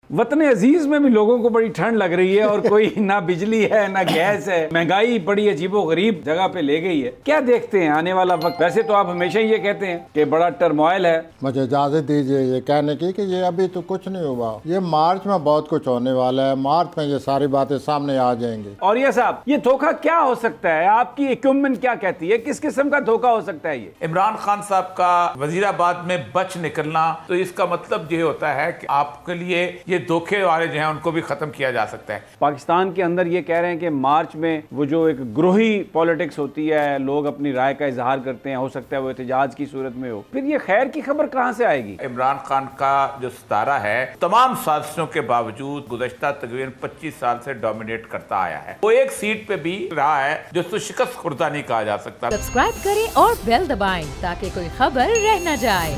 वतन अजीज में भी लोगों को बड़ी ठंड लग रही है और कोई ना बिजली है ना गैस है। महंगाई बड़ी अजीबो गरीब जगह पे ले गई है। क्या देखते हैं आने वाला वक्त? वैसे तो आप हमेशा ही ये कहते हैं कि बड़ा टर्मोइल है। मुझे इजाज़त दीजिए ये कहने की कि ये अभी तो कुछ नहीं हुआ, ये मार्च में बहुत कुछ होने वाला है। मार्च में ये सारी बातें सामने आ जाएंगी। और ये साहब, ये धोखा क्या हो सकता है? आपकी इक्विपमेंट क्या कहती है? किस किस्म का धोखा हो सकता है? ये इमरान खान साहब का वजीराबाद में बच निकलना, तो इसका मतलब ये होता है कि आपके लिए ये धोखे वाले जो हैं उनको भी खत्म किया जा सकता है। पाकिस्तान के अंदर ये कह रहे हैं कि मार्च में वो जो एक ग्रोही पॉलिटिक्स होती है, लोग अपनी राय का इजहार करते हैं, हो सकता है वो एहतजाज की सूरत में हो। फिर ये खैर की खबर कहां से आएगी? इमरान खान का जो सितारा है तमाम साजिशों के बावजूद गुज़श्ता तकरीबन 25 साल से डोमिनेट करता आया है। वो एक सीट पे भी रहा है जो उसको शिकस्त खुर्दा नहीं कहा जा सकता। सब्सक्राइब करें और बेल दबाएं ताकि कोई खबर रह न जाए।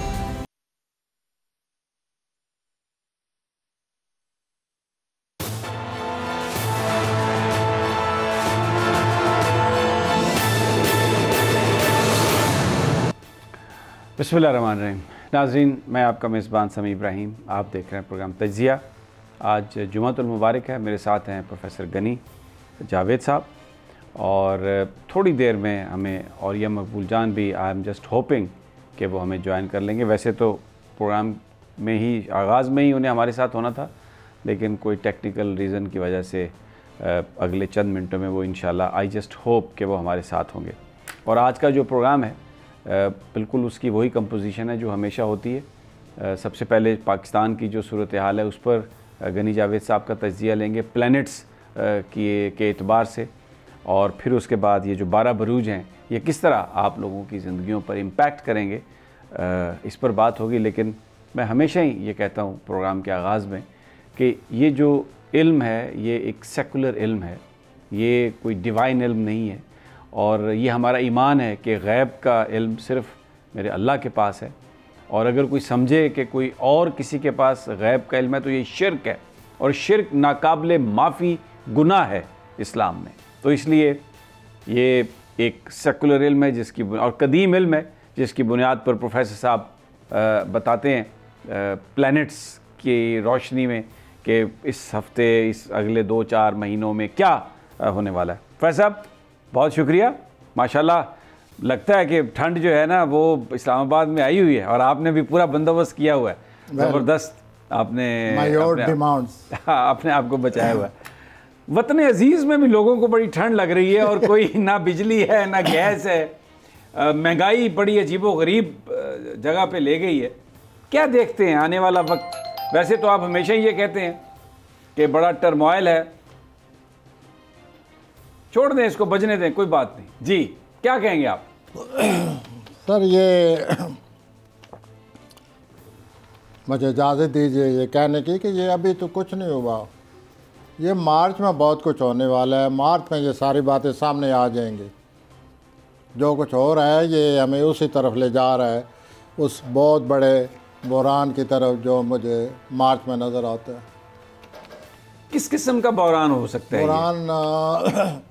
बिस्मिल्लाहिर्रहमानिर्रहीम। नाज़रीन, मैं आपका मेज़बान समी इब्राहिम। आप देख रहे हैं प्रोग्राम तज्ज़िया। आज जुमातुल मुबारक है। मेरे साथ हैं प्रोफेसर गनी जावेद साहब और थोड़ी देर में हमें औरिया मकबूल जान भी, आई एम जस्ट होपिंग कि वो हमें ज्वाइन कर लेंगे। वैसे तो प्रोग्राम में ही आगाज़ में ही उन्हें हमारे साथ होना था, लेकिन कोई टेक्निकल रीज़न की वजह से अगले चंद मिनटों में वो इंशाल्लाह, आई जस्ट होप कि वो हमारे साथ होंगे। और आज का जो प्रोग्राम है बिल्कुल उसकी वही कंपोजिशन है जो हमेशा होती है। सबसे पहले पाकिस्तान की जो सूरत हाल है उस पर गनी जावेद साहब का तज्ज़िया लेंगे प्लैनेट्स के एतबार से, और फिर उसके बाद ये जो 12 बरूज हैं ये किस तरह आप लोगों की ज़िंदगियों पर इम्पैक्ट करेंगे, इस पर बात होगी। लेकिन मैं हमेशा ही ये कहता हूँ प्रोग्राम के आगाज़ में कि ये जो इल्म है ये एक सेकुलर इल्म है, ये कोई डिवाइन इल्म नहीं है। और ये हमारा ईमान है कि गैब का इल्म सिर्फ़ मेरे अल्लाह के पास है, और अगर कोई समझे कि कोई और किसी के पास गैब का इल्म है तो ये शिर्क है, और शिर्क नाकाबिले माफ़ी गुनाह है इस्लाम में। तो इसलिए ये एक सेकुलर इल्म है जिसकी और कदीम इल्म है जिसकी बुनियाद पर प्रोफेसर साहब बताते हैं प्लैनेट्स की रोशनी में कि इस हफ़्ते, इस अगले 2-4 महीनों में क्या होने वाला है। प्रोफेसर साहब, बहुत शुक्रिया। माशाल्लाह लगता है कि ठंड जो है ना वो इस्लामाबाद में आई हुई है, और आपने भी पूरा बंदोबस्त किया हुआ है। ज़बरदस्त आपने अपने आप को बचाया हुआ है। वतन अजीज़ में भी लोगों को बड़ी ठंड लग रही है और कोई ना बिजली है ना गैस है। महंगाई बड़ी अजीबो गरीब जगह पे ले गई है। क्या देखते हैं आने वाला वक्त? वैसे तो आप हमेशा ही ये कहते हैं कि बड़ा टर्मोइल है। छोड़ दें इसको, बजने दें, कोई बात नहीं। जी, क्या कहेंगे आप? सर, ये मुझे इजाज़त दीजिए ये कहने की कि ये अभी तो कुछ नहीं हुआ, ये मार्च में बहुत कुछ होने वाला है। मार्च में ये सारी बातें सामने आ जाएंगी। जो कुछ हो रहा है ये हमें उसी तरफ ले जा रहा है, उस बहुत बड़े बहरान की तरफ जो मुझे मार्च में नज़र आता है। किस किस्म का बहरान हो सकता है? बहरान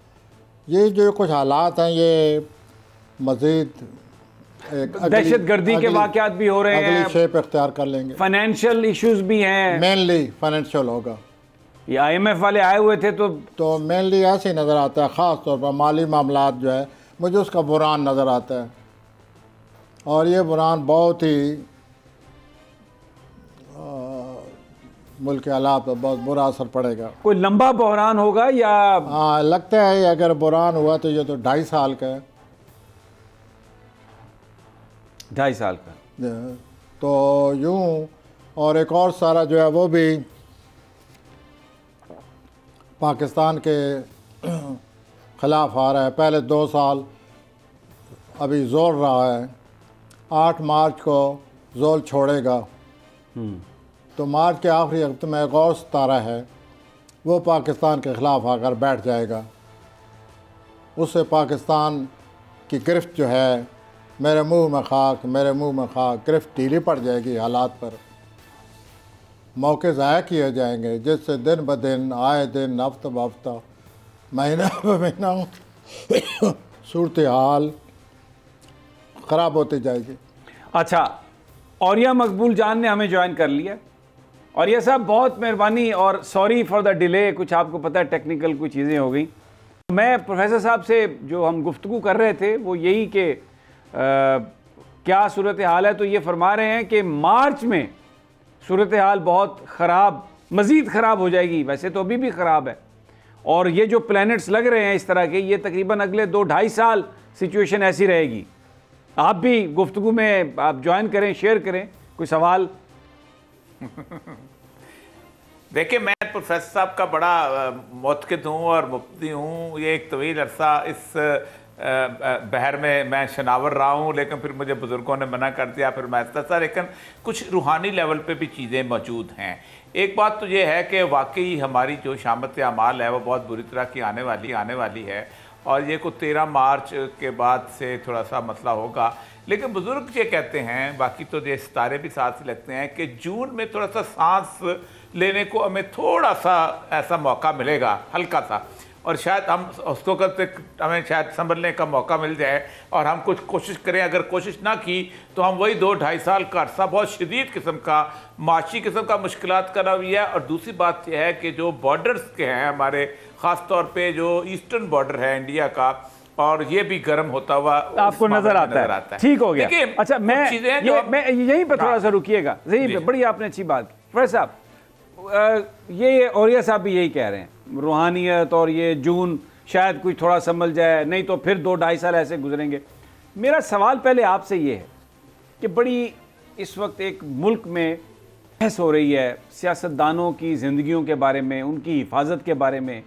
ये जो कुछ हालात हैं ये मज़ीद दहशत गर्दी के वाक़यात भी हो रहे हैं, अगली शेप इख्तियार कर लेंगे। फाइनेंशियल इश्यूज भी हैं, मेनली फाइनेंशियल होगा। ये IMF वाले आए हुए थे तो मेनली ऐसे नज़र आता है, ख़ास तौर पर माली मामलात जो है मुझे उसका बुरान नज़र आता है, और ये बुरान बहुत ही मुल्क के हालात पर बहुत बुरा असर पड़ेगा। कोई लंबा बहरान होगा या? हाँ, लगता है अगर बुरान हुआ तो ये तो 2.5 साल का है। 2.5 साल का तो यूँ, और एक और सारा जो है वो भी पाकिस्तान के ख़िलाफ़ आ रहा है। पहले 2 साल अभी जोर रहा है, 8 मार्च को जोर छोड़ेगा। तो मार्च के आखिरी हफ्ते में एक और सितारा है, वो पाकिस्तान के ख़िलाफ़ आकर बैठ जाएगा। उससे पाकिस्तान की गिरफ्त जो है, मेरे मुंह में खाक, मेरे मुंह में खाक, गिरफ्त ढीली पड़ जाएगी। हालात पर मौके ज़ाया किए जाएंगे, जिससे दिन ब दिन, आए दिन, हफ्ता ब हफ्ता, महीना ब महीना सूरत हाल ख़राब होती जाएगी। अच्छा, औरिया मकबूल जान ने हमें ज्वाइन कर लिया, और ये सब बहुत मेहरबानी और सॉरी फॉर द डिले, कुछ आपको पता है टेक्निकल कुछ चीज़ें हो गई। मैं प्रोफेसर साहब से जो हम गुफ्तगू कर रहे थे वो यही कि क्या सूरत हाल है, तो ये फरमा रहे हैं कि मार्च में सूरत हाल बहुत ख़राब, मज़ीद ख़राब हो जाएगी। वैसे तो अभी भी ख़राब है, और ये जो प्लैनेट्स लग रहे हैं इस तरह के, ये तकरीबन अगले 2-2.5 साल सिचुएशन ऐसी रहेगी। आप भी गुफ्तगू में आप ज्वाइन करें, शेयर करें कोई सवाल। देखिए, मैं प्रोफेसर साहब का बड़ा मुतक़िद हूँ और मुफ्ती हूँ। ये एक तवील अरसा इस बहर में मैं शनावर रहा हूँ, लेकिन फिर मुझे बुज़ुर्गों ने मना कर दिया, फिर मैं था। लेकिन कुछ रूहानी लेवल पे भी चीज़ें मौजूद हैं। एक बात तो ये है कि वाकई हमारी जो शामत अमाल है वो बहुत बुरी तरह की आने वाली है, और ये को 13 मार्च के बाद से थोड़ा सा मसला होगा। लेकिन बुज़ुर्ग ये कहते हैं, बाकी तो ये सितारे भी साथ ही लगते हैं, कि जून में थोड़ा सा सांस लेने को हमें थोड़ा सा ऐसा मौका मिलेगा, हल्का सा, और शायद हम उसको करते हमें शायद संभलने का मौका मिल जाए और हम कुछ कोशिश करें। अगर कोशिश ना की तो हम वही 2-2.5 साल का अरसा बहुत शदीद किस्म का, माशी किस्म का मुश्किलात का रवैया। और दूसरी बात यह है कि जो बॉर्डर्स के हैं हमारे, ख़ास तौर पे जो ईस्टर्न बॉर्डर है इंडिया का, और ये भी गर्म होता हुआ आपको नजर आता है। ठीक हो गया। अच्छा, मैं यहीं पर थोड़ा सा रुकिएगा, यहीं पे बड़ी आपने अच्छी बात की। प्रोफेसर साहब, ये औरिया साहब भी यही कह रहे हैं, रूहानियत और ये जून शायद कुछ थोड़ा संभल जाए, नहीं तो फिर 2-2.5 साल ऐसे गुजरेंगे। मेरा सवाल पहले आपसे ये है कि बड़ी इस वक्त एक मुल्क में बहस हो रही है सियासतदानों की ज़िंदगियों के बारे में, उनकी हिफाजत के बारे में।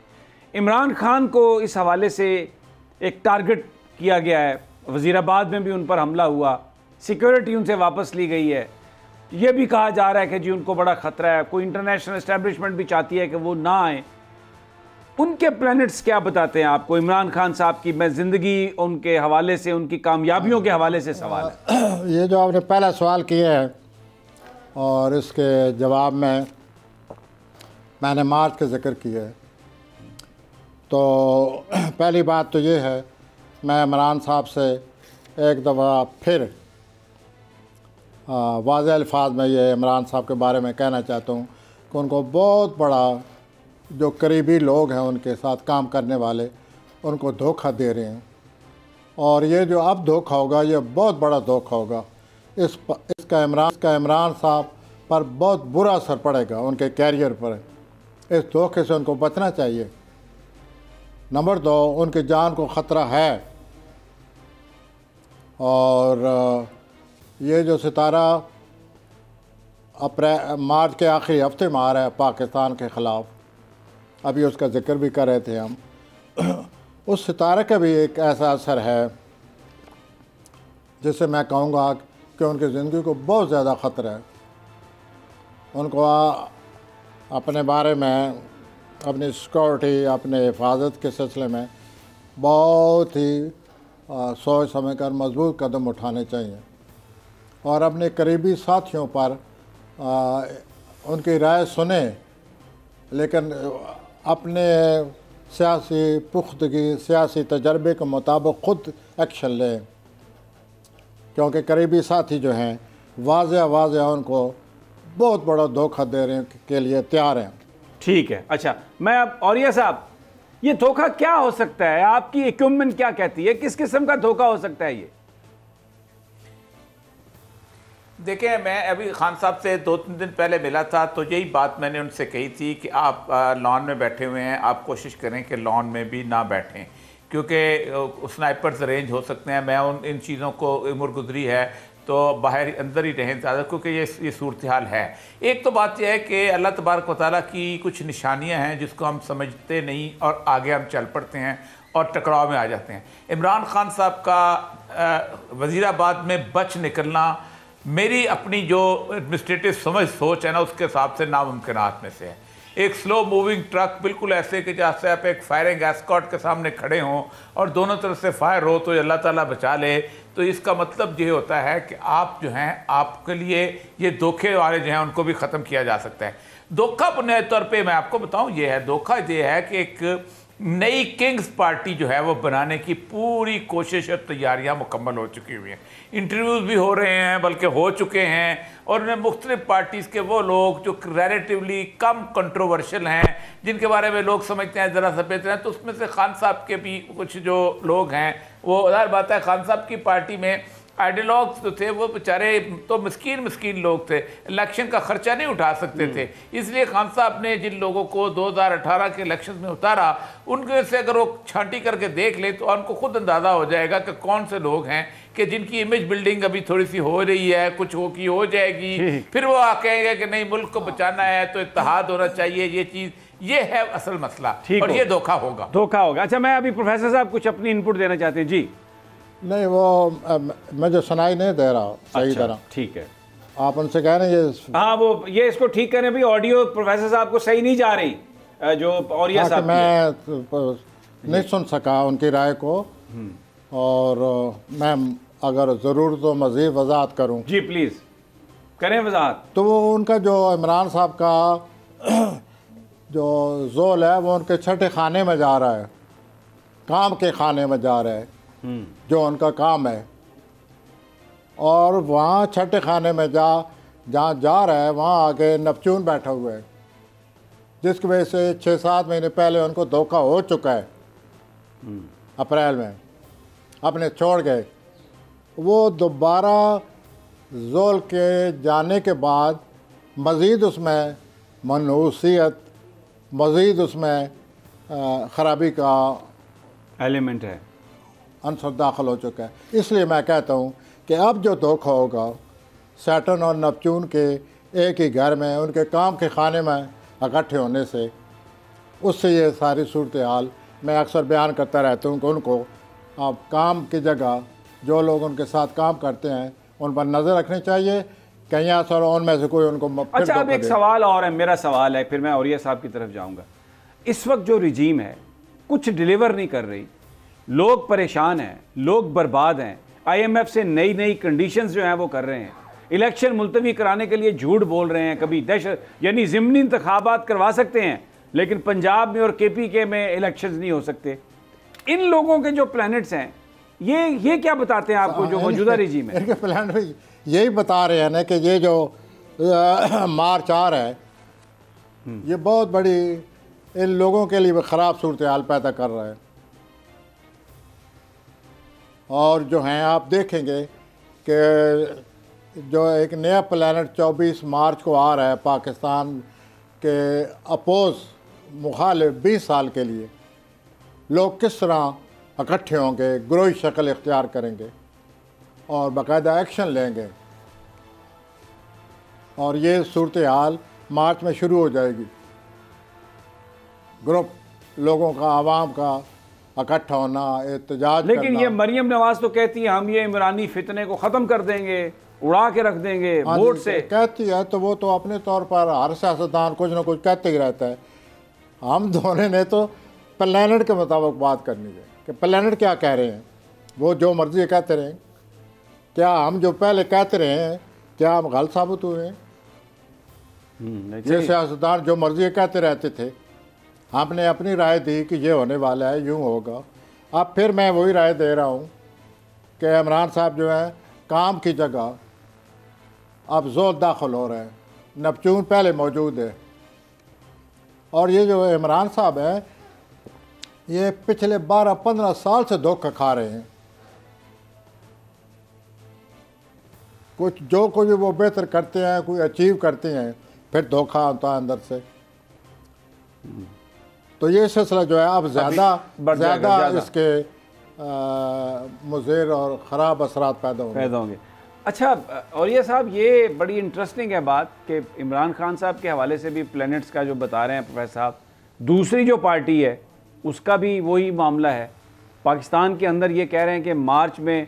इमरान खान को इस हवाले से एक टारगेट किया गया है, वज़ीराबाद में भी उन पर हमला हुआ, सिक्योरिटी उनसे वापस ली गई है। ये भी कहा जा रहा है कि जी उनको बड़ा ख़तरा है, कोई इंटरनेशनल एस्टेब्लिशमेंट भी चाहती है कि वो ना आए। उनके प्लैनेट्स क्या बताते हैं आपको? इमरान खान साहब की मैं ज़िंदगी उनके हवाले से, उनकी कामयाबियों के हवाले से सवाल है। ये जो आपने पहला सवाल किया है और इसके जवाब में मैंने मार्च का जिक्र किया है, तो पहली बात तो ये है, मैं इमरान साहब से एक दफ़ा फिर वाज़ेह अल्फाज में ये इमरान साहब के बारे में कहना चाहता हूँ कि उनको बहुत बड़ा, जो करीबी लोग हैं उनके साथ काम करने वाले, उनको धोखा दे रहे हैं। और ये जो अब धोखा होगा, ये बहुत बड़ा धोखा होगा। इसका इमरान साहब पर बहुत बुरा असर पड़ेगा, उनके कैरियर पर। इस धोखे से उनको बचना चाहिए। नंबर 2, उनकी जान को ख़तरा है। और ये जो सितारा मार्च के आखिरी हफ्ते में आ रहा है पाकिस्तान के ख़िलाफ़, अभी उसका जिक्र भी कर रहे थे हम, उस सितारे का भी एक ऐसा असर है जिससे मैं कहूँगा कि उनकी ज़िंदगी को बहुत ज़्यादा ख़तरा है। उनको अपने बारे में, अपनी सिक्योरिटी, अपने हिफाजत के सिलसिले में बहुत ही सोच समझ कर मजबूत कदम उठाने चाहिए, और अपने करीबी साथियों पर उनकी राय सुने, लेकिन अपने सियासी पुख्तगी, सियासी तजर्बे के मुताबिक ख़ुद एक्शन लें, क्योंकि करीबी साथी जो हैं वाज़ेह उनको बहुत बड़ा धोखा देने के लिए तैयार हैं। ठीक है। अच्छा, मैं अब औरिया साहब, ये धोखा क्या हो सकता है? आपकी इक्विपमेंट क्या कहती है, किस किस्म का धोखा हो सकता है ये? देखिए, मैं अभी खान साहब से 2-3 दिन पहले मिला था, तो यही बात मैंने उनसे कही थी कि आप लॉन में बैठे हुए हैं, आप कोशिश करें कि लॉन में भी ना बैठें, क्योंकि स्नाइपर्स अरेंज हो सकते हैं। मैं इन चीज़ों को उम्र गुजरी है, तो बाहर अंदर ही रहें ज़्यादा, क्योंकि ये सूरत हाल है। एक तो बात यह है कि अल्लाह तबारक व तआला की कुछ निशानियां हैं जिसको हम समझते नहीं, और आगे हम चल पड़ते हैं और टकराव में आ जाते हैं। इमरान खान साहब का वज़ीराबाद में बच निकलना मेरी अपनी जो एडमिनिस्ट्रेटिव सोच है ना, उसके हिसाब से नामुमकिनात में से है। एक स्लो मूविंग ट्रक बिल्कुल ऐसे कि जैसे आप एक फायरिंग एस्कॉर्ट के सामने खड़े हों और दोनों तरफ से फायर हो तो अल्लाह ताला बचा ले, तो इसका मतलब ये होता है कि आप जो हैं, आपके लिए ये धोखे वाले जो हैं उनको भी ख़त्म किया जा सकता है। धोखा बुनियादी तौर पे मैं आपको बताऊं, ये है धोखा, ये है कि एक नई किंग्स पार्टी जो है वो बनाने की पूरी कोशिश और तैयारियां मुकम्मल हो चुकी हुई हैं। इंटरव्यूज़ भी हो रहे हैं, बल्कि हो चुके हैं, और उन्हें मुख्तलिफ पार्टीज़ के वो लोग जो रिलेटिवली कम कंट्रोवर्शियल हैं, जिनके बारे में लोग समझते हैं ज़रा सा बेहतर हैं, तो उसमें से खान साहब के भी कुछ जो लोग हैं, वो ज़ाहिर बात है खान साहब की पार्टी में आइडियलॉग्स जो थे वो बेचारे तो मस्कीन लोग थे, इलेक्शन का खर्चा नहीं उठा सकते थे। इसलिए खान साहब ने जिन लोगों को 2018 के इलेक्शन में उतारा, उनके से अगर वो छांटी करके देख ले तो उनको खुद अंदाज़ा हो जाएगा कि कौन से लोग हैं कि जिनकी इमेज बिल्डिंग अभी थोड़ी सी हो रही है, कुछ हो जाएगी, फिर वो कहेंगे कि नहीं मुल्क को बचाना है तो इत्तेहाद होना चाहिए। ये चीज़ ये है असल मसला, और ये धोखा होगा। अच्छा, मैं अभी प्रोफेसर साहब कुछ अपनी इनपुट देना चाहते हैं जी। नहीं, वो मुझे सुनाई नहीं दे रहा सही तरह। ठीक है, आप उनसे कह रहे हैं ये। हाँ, वो ये इसको ठीक करें भी, ऑडियो प्रोफेसर साहब को सही नहीं जा रही जो और ये साहब मैं नहीं सुन सका उनकी राय को, और मैं अगर ज़रूर तो मज़ीद वजाहत करूँ। जी प्लीज़ करें वजाहत। तो वो उनका जो इमरान साहब का जो जोल है वो उनके छठे खाने में जा रहा है, काम के खाने में जा रहा है, जो उनका काम है। और वहाँ छठे खाने में जहाँ जा रहा है वहाँ आगे नपचून बैठा हुआ है, जिसकी वजह से 6-7 महीने पहले उनको धोखा हो चुका है। अप्रैल में अपने छोड़ गए। वो दोबारा जोल के जाने के बाद मज़ीद उसमें मनहूसियत, मज़ीद उसमें ख़राबी का एलिमेंट है, अंसर दाखिल हो चुका है। इसलिए मैं कहता हूँ कि अब जो धोखा होगा सैटर्न और नेपच्यून के एक ही घर में उनके काम के खाने में इकट्ठे होने से, उससे ये सारी सूरत हाल मैं अक्सर बयान करता रहता हूँ कि उनको अब काम की जगह जो लोग उनके साथ काम करते हैं उन पर नज़र रखनी चाहिए, कहीं असर उनमें से कोई उनको। अच्छा, अब एक सवाल और है, मेरा सवाल है, फिर मैं औरिया साहब की तरफ जाऊँगा। इस वक्त जो रिजीम है कुछ डिलीवर नहीं कर रही, लोग परेशान हैं, लोग बर्बाद हैं, IMF से नई नई कंडीशंस जो हैं वो कर रहे हैं, इलेक्शन मुलतवी कराने के लिए झूठ बोल रहे हैं, कभी दहशत यानी ज़िमनी इंतखाबात करवा सकते हैं लेकिन पंजाब में और KPK में इलेक्शंस नहीं हो सकते। इन लोगों के जो प्लैनेट्स हैं ये क्या बताते हैं आपको जो मौजूदा रिजीम है? इनके प्लान यही बता रहे हैं ना कि ये जो मार्च आ रहा है ये बहुत बड़ी इन लोगों के लिए ख़राब सूरत हाल पैदा कर रहा है। और जो हैं आप देखेंगे कि जो एक नया प्लानट 24 मार्च को आ रहा है पाकिस्तान के अपोज मुखालिफ 20 साल के लिए, लोग किस तरह इकट्ठे होंगे, ग्रोही शक्ल इख्तियार करेंगे और बाकायदा एक्शन लेंगे। और ये सूरत हाल मार्च में शुरू हो जाएगी। ग्रुप लोगों का, आवाम का इकट्ठा होना, एहतजाज करना। लेकिन ये मरियम नवाज तो कहती है हम ये इमरानी फितने को ख़त्म कर देंगे, उड़ा के रख देंगे वोट से। कहती है तो वो तो अपने तौर पर हर सियासतदान कुछ ना कुछ कहते ही रहता है। हम दोनों ने तो प्लानट के मुताबिक बात करनी है कि प्लानट क्या कह रहे हैं, वो जो मर्जी कहते रहें। क्या हम जो पहले कहते रहे हैं क्या हम गलत साबित हुए हैं? ये सियासतदान जो मर्जी कहते रहते थे, हमने अपनी राय दी कि ये होने वाला है, यूँ होगा। अब फिर मैं वही राय दे रहा हूँ कि इमरान साहब जो है काम की जगह अब जोर दाखिल हो रहे हैं, नेपच्यून पहले मौजूद है। और ये जो इमरान साहब हैं ये पिछले 12-15 साल से धोखा खा रहे हैं। कुछ वो बेहतर करते हैं, कोई अचीव करते हैं, फिर धोखा होता है अंदर से। तो ये सिलसिला जो है अब ज़्यादा इसके मुज़र और ख़राब असरात पैदा होंगे। अच्छा, और ये साहब ये बड़ी इंटरेस्टिंग है बात कि इमरान खान साहब के हवाले से भी प्लैनेट्स का जो बता रहे हैं प्रोफेसर साहब, दूसरी जो पार्टी है उसका भी वही मामला है। पाकिस्तान के अंदर ये कह रहे हैं कि मार्च में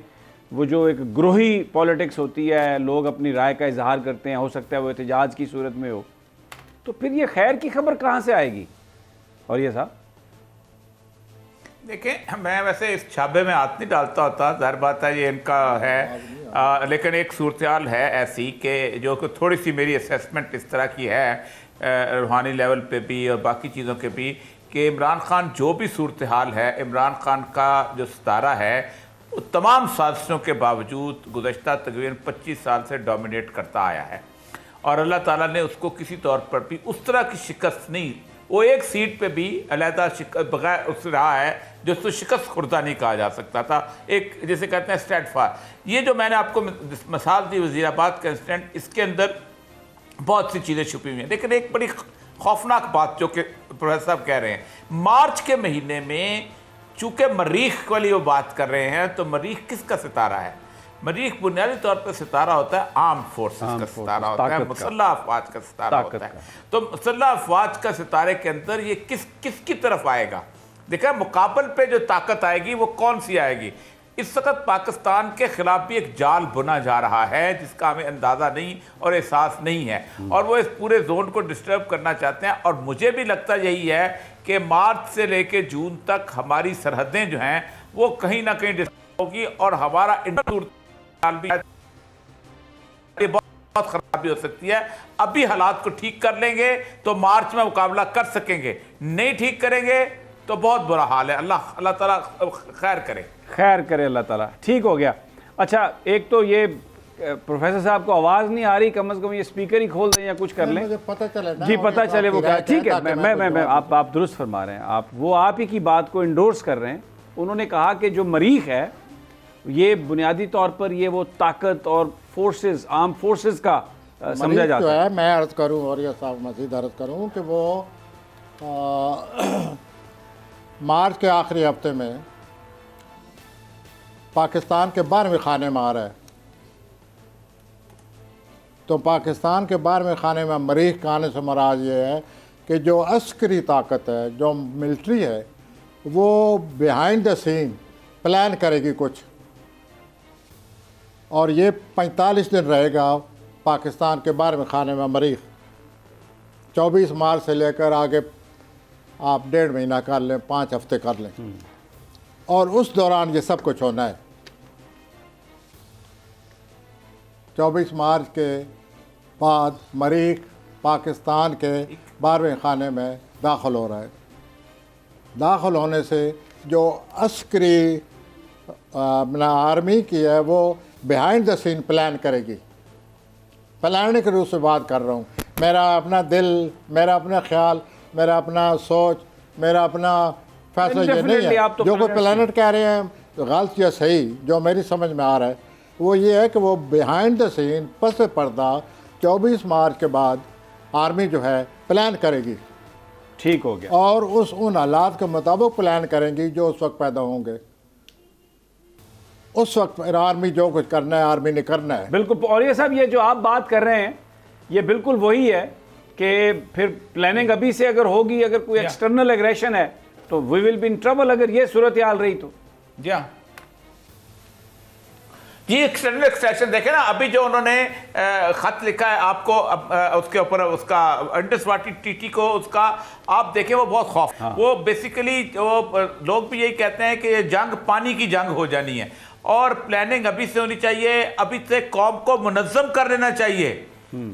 वो जो एक ग्रोही पॉलिटिक्स होती है, लोग अपनी राय का इजहार करते हैं, हो सकता है वो एहतजाज की सूरत में हो, तो फिर ये खैर की खबर कहाँ से आएगी? और ये साहब देखें, मैं वैसे इस छाबे में हाथ नहीं डालता होता, ज़ाहिर बात है ये इनका है, लेकिन एक सूरत हाल है ऐसी कि जो कि थोड़ी सी मेरी असेसमेंट इस तरह की है रूहानी लेवल पे भी और बाकी चीज़ों के भी, कि इमरान खान जो भी सूरत हाल है, इमरान खान का जो सितारा है वो तमाम साजिशों के बावजूद गुज़श्ता तकरीबन 25 साल से डोमिनेट करता आया है और अल्लाह ताला ने उसको किसी तौर पर भी उस तरह की शिकस्त नहीं, वो एक सीट पे भी अलहदा बगैर उस रहा है जो उसको शिकस्त खुर्दा नहीं कहा जा सकता था, एक जैसे कहते हैं स्टैंड फार। ये जो मैंने आपको मिसाल दी वज़ीराबाद का इंसिडेंट, इसके अंदर बहुत सी चीज़ें छुपी हुई हैं। लेकिन एक बड़ी खौफनाक बात जो कि प्रोफेसर साहब कह रहे हैं, मार्च के महीने में चूँकि मरीख वाली वो बात कर रहे हैं, तो मरीख किसका सितारा है? मरीख बुनियादी तौर पर सितारा होता है आर्म फोर्सेस का सितारा होता है, मुसल्लह अफवाज का सितारा होता है। तो मुसल्लह अफवाज का सितारे के अंदर ये किसकी तरफ आएगा? देखा, मुकाबल पे जो ताकत आएगी वो कौन सी आएगी? इस वक्त पाकिस्तान के खिलाफ भी एक जाल बुना जा रहा है जिसका हमें अंदाज़ा नहीं और एहसास नहीं है, और वो इस पूरे जोन को डिस्टर्ब करना चाहते हैं। और मुझे भी लगता यही है कि मार्च से लेकर जून तक हमारी सरहदें जो हैं वो कहीं ना कहीं डिस्टर्ब होगी और हमारा इंटर भी बहुत खराबी हो सकती है। अभी हालात को ठीक कर लेंगे तो मार्च में मुकाबला कर सकेंगे, नहीं ठीक करेंगे तो बहुत बुरा हाल है। अल्लाह ताला खैर करे अल्लाह ताला। ठीक हो गया। अच्छा, एक तो ये प्रोफेसर साहब को आवाज़ नहीं आ रही, कम से कम ये स्पीकर ही खोल दें या कुछ कर लें, मुझे पता चले ना, जी पता चले वो क्या। ठीक है, मैं आप दुरुस्त फरमा रहे हैं, आप ही की बात को इंडोर्स कर रहे हैं। उन्होंने कहा कि जो मरीख है ये बुनियादी तौर पर ये वो ताकत और फोर्सेस, आर्म फोर्सेस का समझा जाता है। मैं अर्ज़ करूं और ये साहब मज़ीद अर्ज़ करूं कि वो मार्च के आखिरी हफ्ते में पाकिस्तान के 12वें खाने में आ रहा है, तो पाकिस्तान के 12वें खाने में मरीख के आने से मराज ये है कि जो अस्करी ताकत है, जो मिलिट्री है, वो बिहाइंड द सीन प्लान करेगी कुछ, और ये 45 दिन रहेगा पाकिस्तान के 12वें खाने में मरीख। 24 मार्च से लेकर आगे आप 1.5 महीना कर लें, 5 हफ्ते कर लें, और उस दौरान ये सब कुछ होना है। 24 मार्च के बाद मरीख पाकिस्तान के 12वें खाने में दाखिल हो रहा है। दाखिल होने से जो अस्करी आर्मी की है वो बिहाइंड द सीन प्लान करेगी। प्लान के रूप से बात कर रहा हूँ। मेरा अपना दिल, मेरा अपना ख्याल, मेरा अपना सोच, मेरा अपना फैसला ये नहीं है। तो जो कोई प्लानट कह रहे हैं गलत या सही, जो मेरी समझ में आ रहा है वो ये है कि वो बिहाइंड द सीन पस पर्दा 24 मार्च के बाद आर्मी जो है प्लान करेगी। ठीक हो गया। और उन हालात के मुताबिक प्लान करेंगी जो उस वक्त पैदा होंगे। उस वक्त आर्मी जो कुछ करना है आर्मी ने करना है। बिल्कुल। और ये सब ये जो आप बात कर रहे हैं ये बिल्कुल वही है कि फिर प्लानिंग अभी से अगर होगी, अगर कोई एक्सटर्नल एग्रेशन है तो we will be in trouble, अगर ये सूरत हाल रही तो। जी हाँ, ये एक्सटर्नल एक्सट्रैक्शन देखें ना, अभी जो उन्होंने खत लिखा है आपको उसके ऊपर, उसका अंडरस्वाटी टीटी को, उसका आप देखें वो बहुत खौफ। हाँ। वो बेसिकली वो लोग भी यही कहते हैं कि ये जंग पानी की जंग हो जानी है और प्लानिंग अभी से होनी चाहिए, अभी से कौम को मुनज़्ज़म कर लेना चाहिए।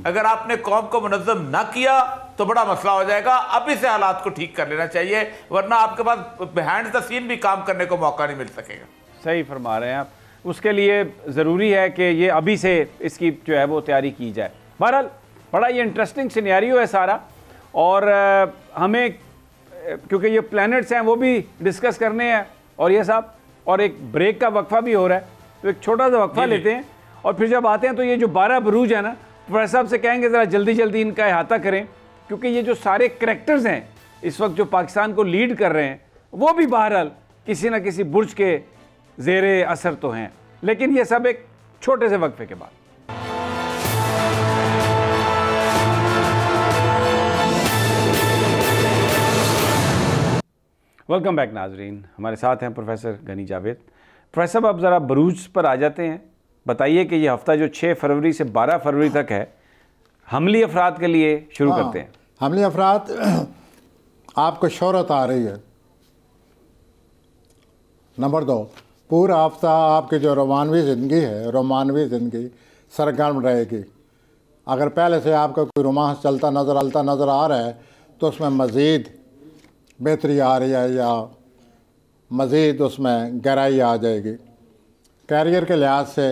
अगर आपने कौम को मुनज़्ज़म ना किया तो बड़ा मसला हो जाएगा। अभी से हालात को ठीक कर लेना चाहिए, वरना आपके पास बिहाइंड द सीन भी काम करने को मौका नहीं मिल सकेगा। सही फरमा रहे हैं आप। उसके लिए ज़रूरी है कि ये अभी से इसकी जो है वो तैयारी की जाए। बहरहाल बड़ा ये इंटरेस्टिंग सिनेरियो है सारा, और हमें क्योंकि ये प्लैनेट्स हैं वो भी डिस्कस करने हैं, और ये साहब और एक ब्रेक का वक्फा भी हो रहा है, तो एक छोटा सा वक्फा लेते हैं और फिर जब आते हैं तो ये जो 12 बुरूज है ना, प्रोफेसर साहब से कहेंगे ज़रा जल्दी जल्दी इनका अहाता करें, क्योंकि ये जो सारे करैक्टर्स हैं इस वक्त जो पाकिस्तान को लीड कर रहे हैं वो भी बहरहाल किसी न किसी बुर्ज के ज़ेरे असर तो हैं। लेकिन ये सब एक छोटे से वक्फे के बाद। वेलकम बैक नाजरीन, हमारे साथ हैं प्रोफेसर गनी जावेद। प्रोफेसर अब ज़रा बरूज पर आ जाते हैं। बताइए कि ये हफ़्ता जो 6 फरवरी से 12 फरवरी तक है, हमली अफराद के लिए शुरू करते हैं। हमली अफराद आपको शोहरत आ रही है। नंबर 2, पूरा हफ्ता आपकी जो रोमानवी ज़िंदगी है, रोमानवी ज़िंदगी सरगर्म रहेगी। अगर पहले से आपका कोई रोमांस चलता नज़र आ रहा है तो उसमें मज़ीद बेहतरी आ रही है या मज़ीद उसमें गहराई आ जाएगी। कैरियर के लिहाज से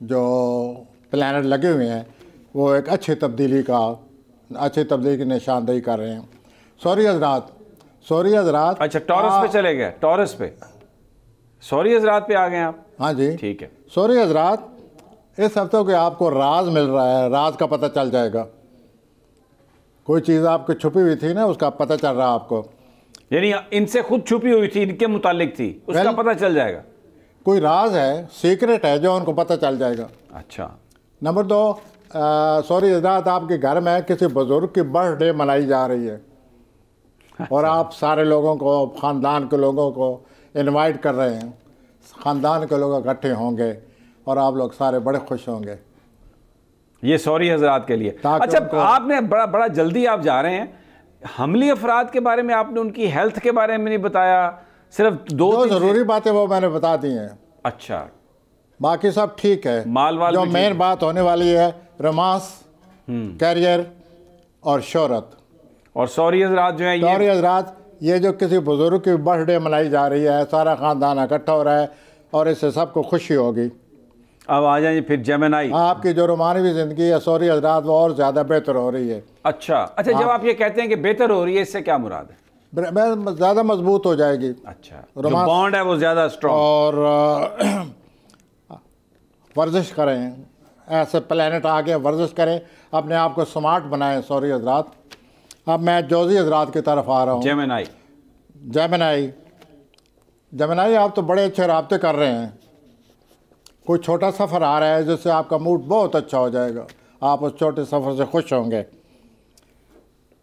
जो प्लैनेट लगे हुए हैं वो एक अच्छी तब्दीली की निशानदेही कर रहे हैं। सॉरी हजरात अच्छा, टॉरस पे चले गए, टॉरस पे सॉरी हजरात पे आ गए आप। हाँ जी, ठीक है। सॉरी हजरात, इस हफ्ते के आपको राज मिल रहा है, राज का पता चल जाएगा। कोई चीज़ आपकी छुपी हुई थी ना, उसका पता चल रहा है आपको। यानी इनसे खुद छुपी हुई थी, इनके मुतालिक थी, उसका पता चल जाएगा। कोई राज है, सीक्रेट है जो उनको पता चल जाएगा। अच्छा। नंबर 2, सॉरी हजरात, आपके घर में किसी बुजुर्ग की बर्थडे मनाई जा रही है। अच्छा। और आप सारे लोगों को, ख़ानदान के लोगों को इनवाइट कर रहे हैं। ख़ानदान के लोग इकट्ठे होंगे और आप लोग सारे बड़े खुश होंगे। ये सॉरी हजरात के लिए। अच्छा, आपने बड़ा जल्दी आप जा रहे हैं। हमली अफराद के बारे में आपने उनकी हेल्थ के बारे में नहीं बताया, सिर्फ दो ज़रूरी बातें वो मैंने बता दी हैं। अच्छा, बाकी सब ठीक है। माल वाल जो मेन बात होने वाली है, रोमांस, कैरियर और शोहरत। और सॉरी हजरात जो है, सॉरी हजरात, ये जो किसी बुजुर्ग की बर्थडे मनाई जा रही है, सारा ख़ानदान इकट्ठा हो रहा है और इससे सबको खुशी होगी। अब आ जाइए फिर जेमिनी। आपकी जो रोमानवी ज़िंदगी है सॉरी हजरात, वो और ज़्यादा बेहतर हो रही है। अच्छा, जब आप ये कहते हैं कि बेहतर हो रही है, इससे क्या मुराद है? ज़्यादा मजबूत हो जाएगी। अच्छा, जो बॉन्ड है वो ज़्यादा स्ट्रॉन्ग। और वर्जिश करें, ऐसे प्लैनेट आगे वर्जिश करें, अपने आप को स्मार्ट बनाएं। सॉरी हजरात, अब मैं जोजी हजरात की तरफ आ रहा हूँ। जेमिनी, आप तो बड़े अच्छे राब्ते कर रहे हैं। कोई छोटा सफ़र आ रहा है जिससे आपका मूड बहुत अच्छा हो जाएगा। आप उस छोटे सफ़र से खुश होंगे।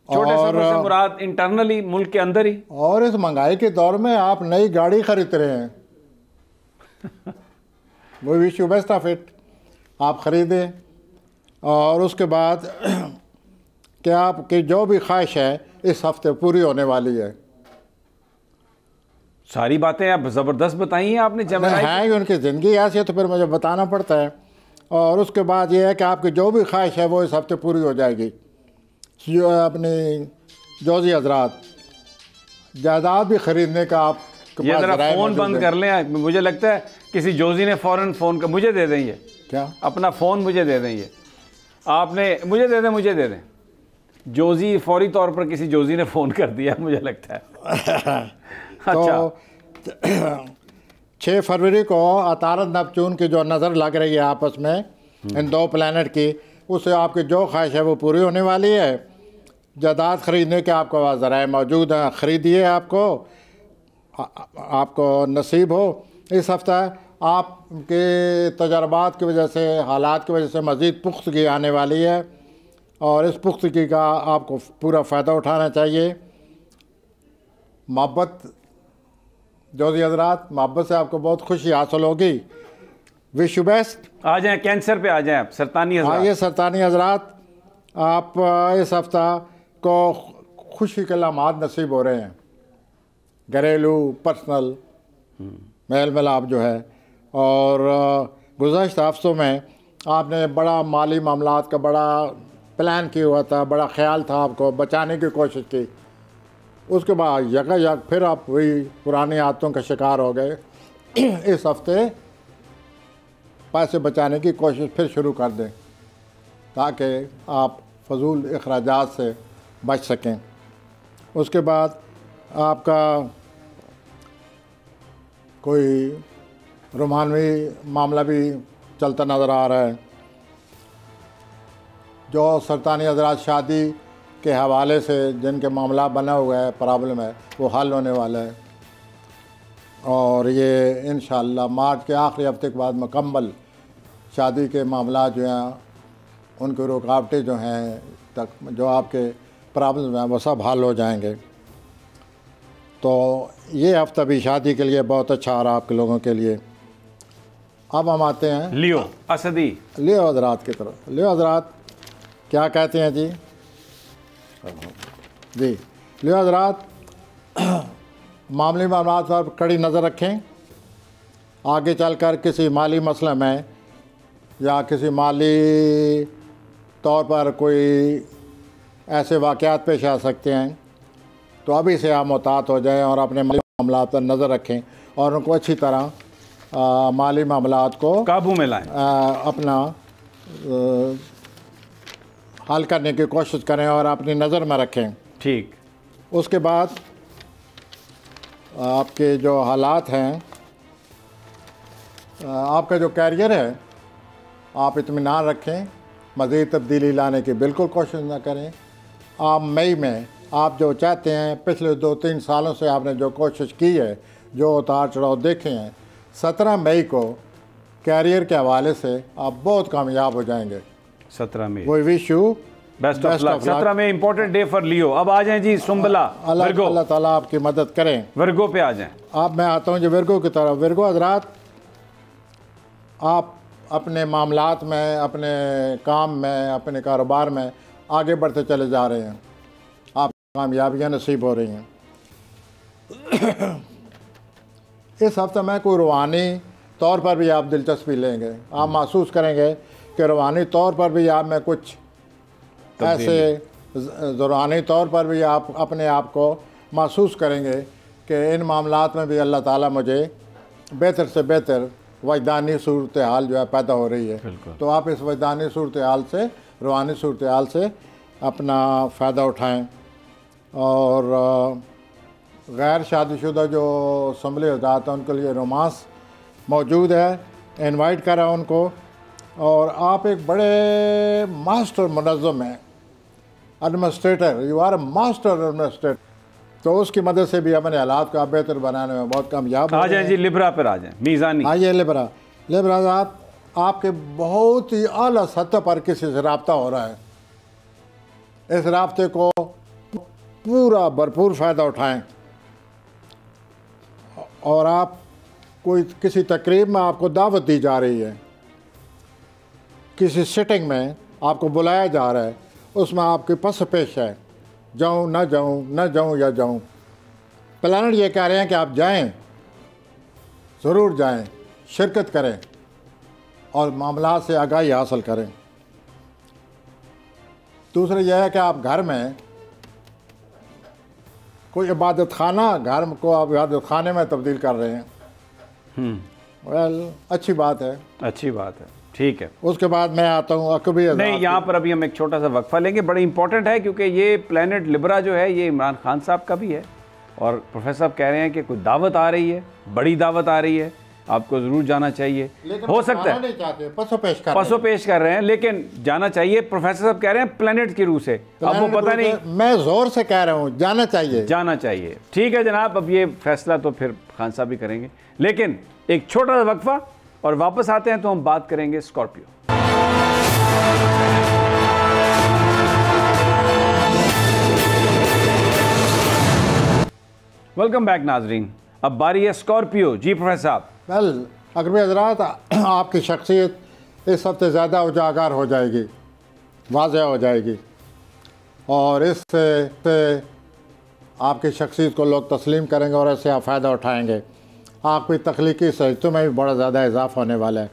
छोटे सफ़र से मुराद इंटरनली, मुल्क के अंदर ही। और इस महंगाई के दौर में आप नई गाड़ी खरीद रहे हैं। वो wish you best of it, आप ख़रीदें। और उसके बाद कि आपकी जो भी ख्वाहिश है इस हफ्ते पूरी होने वाली है। सारी बातें आप ज़बरदस्त बताई हैं आपने। है उनकी ज़िंदगी ऐसी है तो फिर मुझे बताना पड़ता है। और उसके बाद ये है कि आपकी जो भी ख्वाहिश है वो इस हफ्ते पूरी हो जाएगी। जो अपनी जोजी हजरात, जायदाद भी ख़रीदने का आप फ़ोन बंद कर लें। मुझे लगता है किसी जोजी ने फ़ौरन फ़ोन कर, मुझे दे दें ये, क्या अपना फ़ोन मुझे दे दें, ये आपने मुझे दे दें। जोजी फौरी तौर पर किसी जोजी ने फ़ोन कर दिया, मुझे लगता है। तो 6 फरवरी को अतारद नेपच्यून की जो नज़र लग रही है आपस में इन दो प्लैनेट की, उससे आपकी जो ख्वाहिश है वो पूरी होने वाली है। जायदाद ख़रीदने के आपको ज़राए मौजूद हैं, ख़रीदिए। आपको नसीब हो। इस हफ्ता आपके तजर्बात की वजह से, हालात की वजह से मज़ीद पुख्तगी आने वाली है और इस पुख्तगी का आपको पूरा फ़ायदा उठाना चाहिए। मोहब्बत, जोजी हजरात, मोहब्बत से आपको बहुत खुशी हासिल होगी। Wish you best. आ जाएं, कैंसर पे आ जाएं आप, सरतानी हजरात। ये सरतानी हजरात, आप इस हफ्ता को खुशी के लम्हात नसीब हो रहे हैं। घरेलू, पर्सनल मेल मिलाप जो है। और गुज़श्ता हफ्तों में आपने बड़ा माली मामलात का बड़ा प्लान किया हुआ था, बड़ा ख्याल था, आपको बचाने की कोशिश की। उसके बाद यकायक फिर आप वही पुरानी आदतों का शिकार हो गए। इस हफ्ते पैसे बचाने की कोशिश फिर शुरू कर दें ताकि आप फजूल अखराजात से बच सकें। उसके बाद आपका कोई रोमानवी मामला भी चलता नज़र आ रहा है। जो सरतानी हजरात शादी के हवाले से जिनके मामला बना हुआ है, प्रॉब्लम है, वो हल होने वाला है। और ये इंशाअल्लाह मार्च के आखिरी हफ्ते के बाद मुकम्मल शादी के मामला जो हैं, उनकी रुकावटें जो हैं तक, जो आपके प्रॉब्लम हैं, वो सब हल हो जाएंगे। तो ये हफ्ता भी शादी के लिए बहुत अच्छा आ रहा आपके लोगों के लिए। अब हम आते हैं लियो असदी, लियो हजरात की तरफ। लियो हजरात क्या कहते हैं जी? लियो हजरात, मामूली मामलात पर कड़ी नज़र रखें। आगे चलकर किसी माली मसले में या किसी माली तौर पर कोई ऐसे वाक़यात पेश आ सकते हैं तो अभी से आप मोहतात हो जाएं और अपने माली मामलात पर नज़र रखें और उनको अच्छी तरह माली मामलात को काबू में लाएं, अपना हल करने की कोशिश करें और अपनी नज़र में रखें। ठीक। उसके बाद आपके जो हालात हैं, आपका जो कैरियर है, आप इत्मीनान रखें, मज़ीद तब्दीली लाने की बिल्कुल कोशिश ना करें। आप मई में आप जो चाहते हैं, पिछले 2-3 सालों से आपने जो कोशिश की है, जो उतार चढ़ाव देखे हैं, 17 मई को कैरियर के हवाले से आप बहुत कामयाब हो जाएंगे। 17 मई। We wish you best of luck. 17 मई इंपॉर्टेंट डे फॉर लियो। अब आ जाएं जी सुंबला, विर्गो। अल्लाह ताला आपकी मदद करें। विर्गो पे आ जाएं। मैं आता हूँ जी विर्गो की तरफ। विर्गो हजरात, आप अपने मामलात में, अपने काम में, अपने कारोबार में आगे बढ़ते चले जा रहे हैं, आप कामयाबियाँ नसीब हो रही हैं। इस हफ्ते में कोई रूहानी तौर पर भी आप दिलचस्पी लेंगे। आप महसूस करेंगे कि रूहानी तौर पर भी आप में कुछ ऐसे, रूहानी तौर पर भी आप अपने आप को महसूस करेंगे कि इन मामलात में भी अल्लाह ताला मुझे बेहतर से बेहतर वजदानी सूरत हाल जो है पैदा हो रही है। तो आप इस वजदानी सूरत हाल से, रूहानी सूरत हाल से अपना फ़ायदा उठाएं। और गैर शादीशुदा जो असम्बली हज़रात हैं उनके लिए रोमांस मौजूद है, इनवाइट करा उनको। और आप एक बड़े मास्टर मुनज़्ज़म हैं, administrator, you are a master administrator. तो उसकी मदद से भी अपने हालात को आप बेहतर बनाने में बहुत कामयाब आ जाएं जी लिब्रा पर, आ जाएं मीज़ानी। आइए लिब्रा। लिब्रा आपके बहुत ही आला सतह पर किसी से रब्ता हो रहा है। इस रब्ते को पूरा भरपूर फ़ायदा उठाएं। और आप कोई किसी तकरीब में आपको दावत दी जा रही है, किसी सिटिंग में आपको बुलाया जा रहा है, उसमें आपके पस पेश है, जाऊँ ना जाऊँ, ना जाऊँ या जाऊँ। प्लानट ये कह रहे हैं कि आप जाएं, ज़रूर जाएं, शिरकत करें और मामला से आगाही हासिल करें। दूसरा यह है कि आप घर में कोई इबादत खाना, घर को आप इबादत खाने में तब्दील कर रहे हैं। अच्छी बात है, अच्छी बात है, ठीक है। उसके बाद मैं आता हूँ अकबी। नहीं, यहाँ पर अभी हम एक छोटा सा वक्फा लेंगे, बड़ा इंपॉर्टेंट है क्योंकि ये प्लैनेट लिब्रा जो है ये इमरान खान साहब का भी है। और प्रोफेसर साहब कह रहे हैं कि कोई दावत आ रही है, बड़ी दावत आ रही है, आपको ज़रूर जाना चाहिए। हो सकता है पसो पेश कर रहे हैं, लेकिन जाना चाहिए। प्रोफेसर साहब कह रहे हैं प्लैनेट की रूह से, अब वो पता नहीं, मैं जोर से कह रहा हूँ जाना चाहिए, जाना चाहिए। ठीक है जनाब, अब ये फैसला तो फिर खान साहब भी करेंगे, लेकिन एक छोटा सा वक्फा और वापस आते हैं तो हम बात करेंगे स्कॉर्पियो। वेलकम बैक नाजरीन। अब बारी है स्कॉर्पियो। जी प्रोफेसर साहब। वेल अकबर हजरात, आपकी शख्सियत इस हफ्ते ज़्यादा उजागर हो जाएगी, वाज़ेह हो जाएगी, और इससे आपकी शख्सियत को लोग तस्लीम करेंगे और ऐसे आप फ़ायदा उठाएंगे। आपकी तख्लीकी सजतों में भी बड़ा ज़्यादा इजाफा होने वाला है।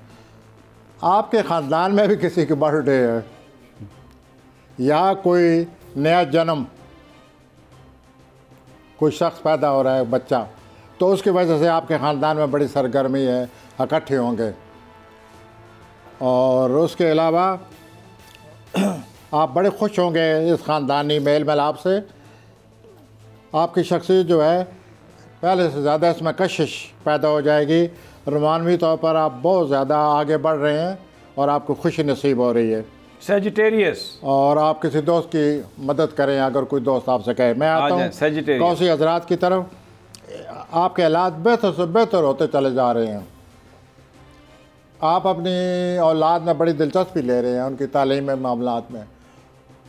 आपके ख़ानदान में भी किसी की बर्थडे है या कोई नया जन्म, कोई शख्स पैदा हो रहा है, बच्चा, तो उसकी वजह से आपके ख़ानदान में बड़ी सरगर्मी है, इकट्ठे होंगे। और उसके अलावा आप बड़े खुश होंगे इस ख़ानदानी मेल मिलाप से। आपकी शख्सियत जो है पहले से ज़्यादा इसमें कशिश पैदा हो जाएगी। रोमानवी तौर पर आप बहुत ज़्यादा आगे बढ़ रहे हैं और आपको खुशी नसीब हो रही है। सेजिटेरियस। और आप किसी दोस्त की मदद करें, अगर कोई दोस्त आपसे कहे। मैं आता हूँ कौसी हजरात की तरफ। आपके हालात बेहतर से बेहतर होते चले जा रहे हैं। आप अपनी औलाद में बड़ी दिलचस्पी ले रहे हैं, उनकी तालीम में, मामलात में।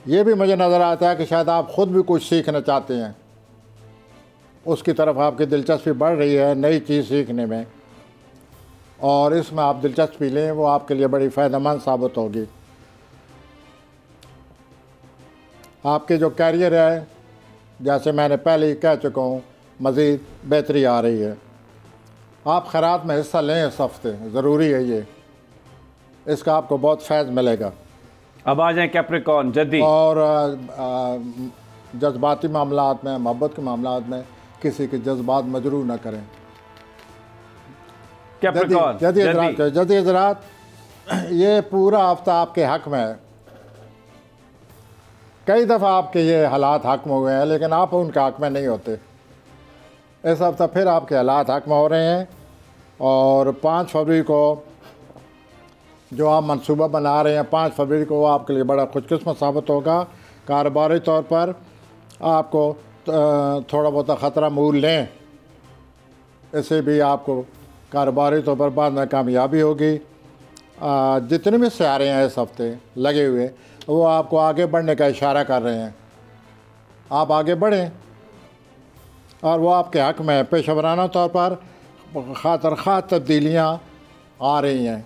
ये भी मुझे नज़र आता है कि शायद आप ख़ुद भी कुछ सीखना चाहते हैं, उसकी तरफ आपकी दिलचस्पी बढ़ रही है, नई चीज़ सीखने में, और इसमें आप दिलचस्पी लें, वो आपके लिए बड़ी फ़ायदेमंद साबित होगी। आपके जो कैरियर है, जैसे मैंने पहले ही कह चुका हूँ, मज़ीद बेहतरी आ रही है। आप खैरात में हिस्सा लें इस हफ्ते, ज़रूरी है ये, इसका आपको बहुत फैज़ मिलेगा। अब आ जाएं कैप्रिकॉर्न जद्दी। और जज्बाती मामलात में, मोहब्बत के मामलात में किसी के जज्बात मजरूह न करें। जदी हजरात, ये पूरा हफ्ता आपके हक में है। कई दफ़ा आपके ये हालात हक में हुए हैं, लेकिन आप उनके हक में नहीं होते। इस हफ्ता फिर आपके हालात हक में हो रहे हैं, और 5 फरवरी को जो आप मंसूबा बना रहे हैं, 5 फरवरी को वो आपके लिए बड़ा खुशकिस्मत साबित होगा। कारोबारी तौर पर आपको थोड़ा बहुत ख़तरा मूल लें, इससे भी आपको कारोबारी तौर पर बाद में कामयाबी होगी। जितने भी सियारे हैं इस हफ्ते लगे हुए, वो आपको आगे बढ़ने का इशारा कर रहे हैं। आप आगे बढ़ें, और वो आपके हक़ में है। पेशेवराना तौर पर खातर खा तब्दीलियाँ आ रही हैं।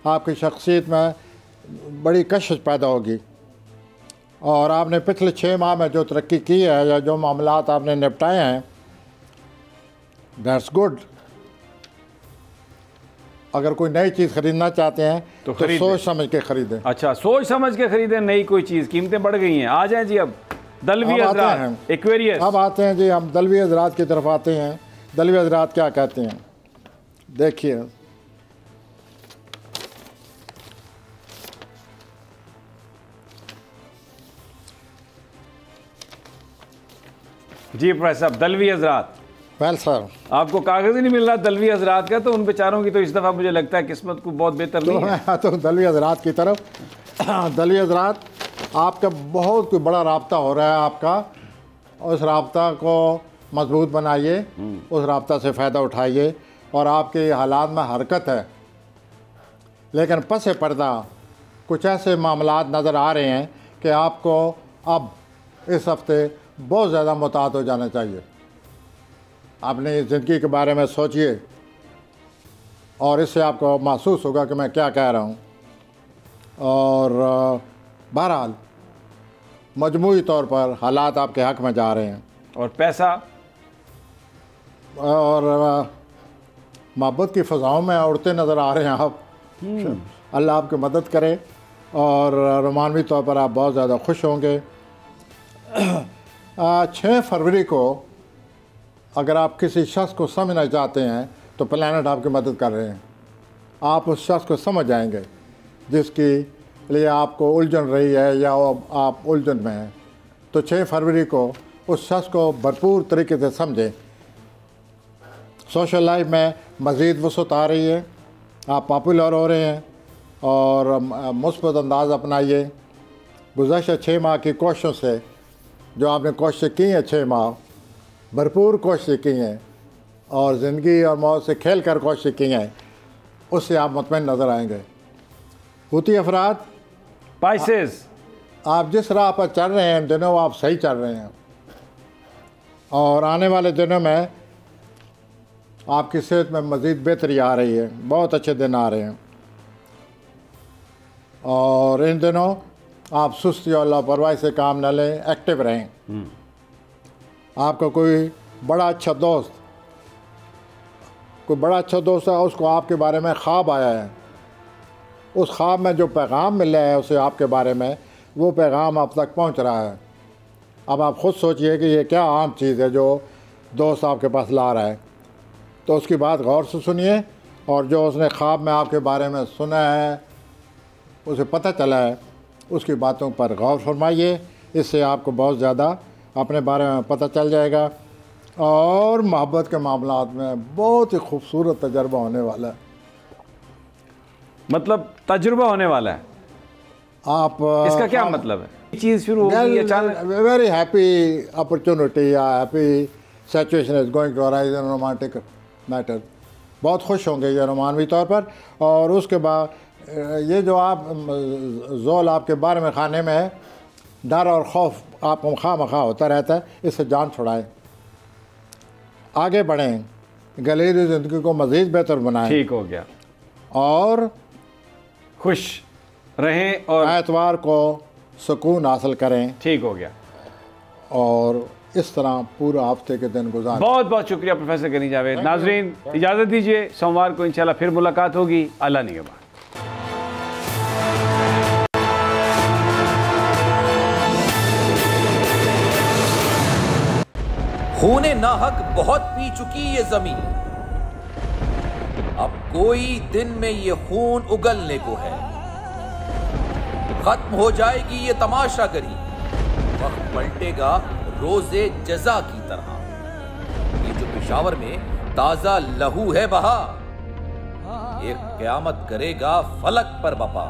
आपकी शख्सियत में बड़ी कशिश पैदा होगी, और आपने पिछले 6 माह में जो तरक्की की है या जो मामलात आपने निपटाए हैं, दैट्स गुड। अगर कोई नई चीज़ ख़रीदना चाहते हैं तो सोच समझ के ख़रीदें। अच्छा, सोच समझ के ख़रीदें नई कोई चीज़। कीमतें बढ़ गई हैं। आ जाएं जी अब दलवी हज़रात, एक्वेरियस। अब आते हैं जी, हम दलवी हज़रात की तरफ आते हैं। दलवी हज़रात क्या कहते हैं, देखिए। जी प्रोफेसर साहब, दलवी हज़रात। वेल सर, आपको कागज़ ही नहीं मिल रहा दलवी हज़रात का, तो उन बेचारों की तो इस दफ़ा मुझे लगता है किस्मत को बहुत बेहतर नहीं है। तो दलवी हज़रात की तरफ, दलवी हज़रात, आपका बहुत कोई बड़ा राब्ता हो रहा है आपका। उस राब्ता को मजबूत बनाइए, उस राब्ता से फ़ायदा उठाइए, और आपके हालात में हरकत है। लेकिन पस पर्दा कुछ ऐसे मामलात नज़र आ रहे हैं कि आपको अब इस हफ्ते बहुत ज़्यादा मुताद हो जाना चाहिए। अपनी ज़िंदगी के बारे में सोचिए, और इससे आपको महसूस होगा कि मैं क्या कह रहा हूँ। और बहरहाल मजमूई तौर पर हालात आपके हक़ में जा रहे हैं। और पैसा और मोहब्बत की फ़ज़ाओं में उड़ते नज़र आ रहे हैं आप। अल्लाह आपकी मदद करे, और रोमानवी तौर पर आप बहुत ज़्यादा खुश होंगे। 6 फरवरी को अगर आप किसी शख्स को समझना चाहते हैं तो प्लैनेट आपकी मदद कर रहे हैं। आप उस शख्स को समझ जाएंगे जिसकी लिए आपको उलझन रही है या आप उलझन में हैं। तो 6 फरवरी को उस शख्स को भरपूर तरीके से समझें। सोशल लाइफ में मज़ीद वसअत आ रही है, आप पॉपुलर हो रहे हैं, और मुस्बत अंदाज़ अपनाइए। गुज़श्ता 6 माह की कोशिशों से, जो आपने कोशिशें की हैं, 6 माह भरपूर कोशिशें की हैं, और ज़िंदगी और मौत से खेल कर कोशिशें की हैं, उससे आप मुतमईन नज़र आएंगे। हूती अफराद, पाइसेस, आप जिस राह पर चल रहे हैं इन दिनों, आप सही चल रहे हैं, और आने वाले दिनों में आपकी सेहत में मज़ीद बेहतरी आ रही है। बहुत अच्छे दिन आ रहे हैं, और इन दिनों आप सुस्ती और लापरवाही से काम न लें, एक्टिव रहें। आपका कोई बड़ा अच्छा दोस्त है, उसको आपके बारे में ख्वाब आया है। उस ख्वाब में जो पैगाम मिला है उसे आपके बारे में, वो पैगाम आप तक पहुंच रहा है। अब आप ख़ुद सोचिए कि ये क्या आम चीज़ है जो दोस्त आपके पास ला रहा है। तो उसकी बात गौर से सुनिए, और जो उसने ख्वाब में आपके बारे में सुना है, उसे पता चला है, उसकी बातों पर गौर फरमाइए। इससे आपको बहुत ज़्यादा अपने बारे में पता चल जाएगा, और मोहब्बत के मामलात में बहुत ही खूबसूरत तजर्बा होने वाला है। मतलब तजुर्बा होने वाला है। आप इसका क्या मतलब है? चीज़ शुरू होगी अचानक। वेरी हैप्पी अपॉर्चुनिटी या happy situation is going to arise in romantic matter. बहुत खुश होंगे ये रोमानवी तौर पर। और उसके बाद ये जो आप ज़ोल आपके बारे में खाने में है, डर और खौफ आपको खामखा होता रहता है, इससे जान छुड़ाएं, आगे बढ़ें, गलीरी ज़िंदगी को मज़ीद बेहतर बनाएं। ठीक हो गया। और खुश रहें, और एतवार को सुकून हासिल करें। ठीक हो गया। और इस तरह पूरा हफ्ते के दिन गुजारें। बहुत बहुत शुक्रिया प्रोफेसर गनी जावेद। नाजरीन, इजाज़त दीजिए, सोमवार को इंशाल्लाह फिर मुलाकात होगी। अल्लाह निगहबान। खूने नाहक बहुत पी चुकी ये जमीन, अब कोई दिन में ये खून उगलने को है। खत्म हो जाएगी ये तमाशागरी, वक्त पलटेगा रोजे जजा की तरह। ये जो पेशावर में ताजा लहू है बहा, एक क़यामत करेगा फलक पर बपा।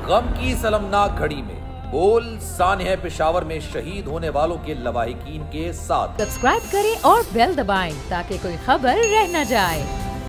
गम की सलमनाक घड़ी में बोल सानिया पेशावर में शहीद होने वालों के लवाहिकीन के साथ। सब्सक्राइब करें और बेल दबाएं ताकि कोई खबर रह न जाए।